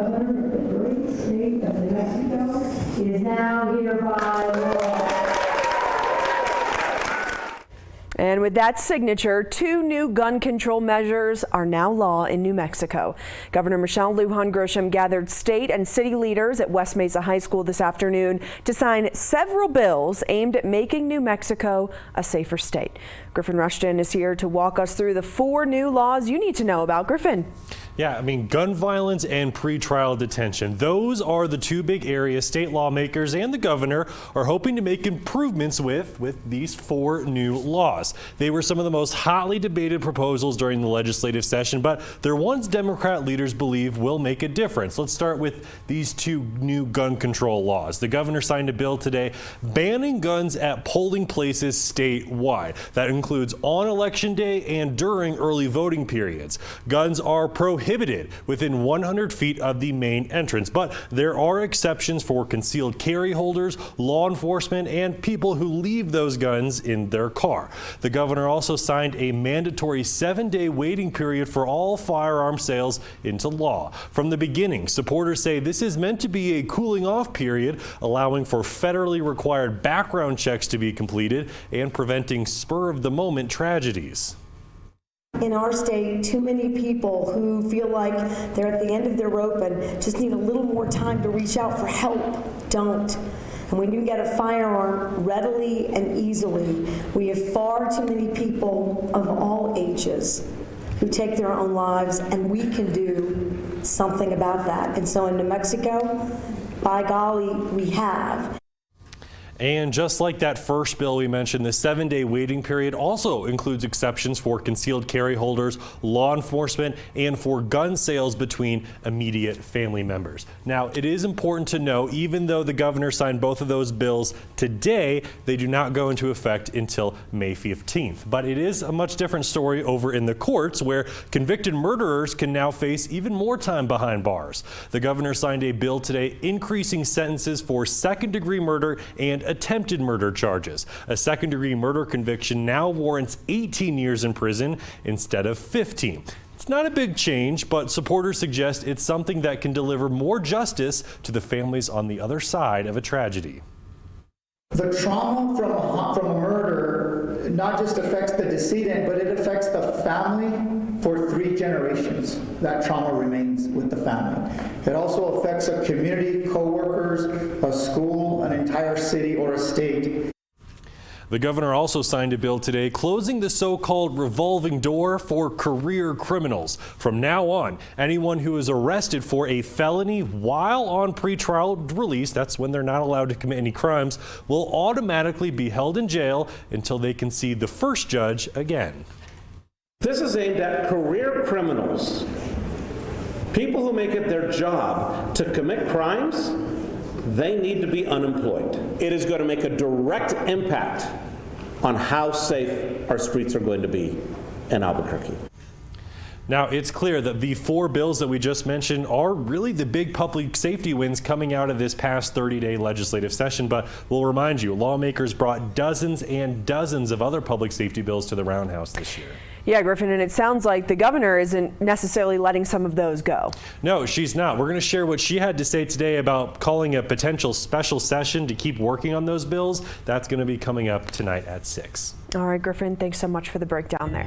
Governor of the great state of New Mexico is now hereby law. And with that signature, 2 new gun control measures are now law in New Mexico. Governor Lujan Grisham gathered state and city leaders at West Mesa High School this afternoon to sign several bills aimed at making New Mexico a safer state. Griffin Rushton is here to walk us through the 4 new laws you need to know about. Griffin. Yeah, I mean, gun violence and pretrial detention. Those are the 2 big areas state lawmakers and the governor are hoping to make improvements with these 4 new laws. They were some of the most hotly debated proposals during the legislative session, but they're ones Democrat leaders believe will make a difference. Let's start with these 2 new gun control laws. The governor signed a bill today banning guns at polling places statewide. That includes on Election Day and during early voting periods. Guns are prohibited within 100 feet of the main entrance, but there are exceptions for concealed carry holders, law enforcement, and people who leave those guns in their car. The governor also signed a mandatory 7-day waiting period for all firearm sales into law. From the beginning, supporters say this is meant to be a cooling off period, allowing for federally required background checks to be completed and preventing spur-of-the-moment tragedies. In our state, too many people who feel like they're at the end of their rope and just need a little more time to reach out for help don't. And when you get a firearm readily and easily, we have far too many people of all ages who take their own lives, and we can do something about that. And so in New Mexico, by golly, we have. And just like that first bill we mentioned, the 7-day waiting period also includes exceptions for concealed carry holders, law enforcement, and for gun sales between immediate family members. Now, it is important to know, even though the governor signed both of those bills today, they do not go into effect until May 15th. But it is a much different story over in the courts, where convicted murderers can now face even more time behind bars. The governor signed a bill today increasing sentences for second-degree murder and attempted murder charges. A second-degree murder conviction now warrants 18 years in prison instead of 15. It's not a big change, but supporters suggest it's something that can deliver more justice to the families on the other side of a tragedy. The trauma from a murder not just affects the decedent, but it affects the family for 3 generations. That trauma remains with the family. It also affects a community, co-workers, a school, an entire city, or a state. The governor also signed a bill today closing the so-called revolving door for career criminals. From now on, anyone who is arrested for a felony while on pretrial release, that's when they're not allowed to commit any crimes, will automatically be held in jail until they can see the first judge again. This is aimed at career criminals, people who make it their job to commit crimes. They need to be unemployed. It is going to make a direct impact on how safe our streets are going to be in Albuquerque. Now, it's clear that the 4 bills that we just mentioned are really the big public safety wins coming out of this past 30-day legislative session. But we'll remind you, lawmakers brought dozens and dozens of other public safety bills to the Roundhouse this year. Yeah, Griffin, and it sounds like the governor isn't necessarily letting some of those go. No, she's not. We're going to share what she had to say today about calling a potential special session to keep working on those bills. That's going to be coming up tonight at 6. All right, Griffin, thanks so much for the breakdown there.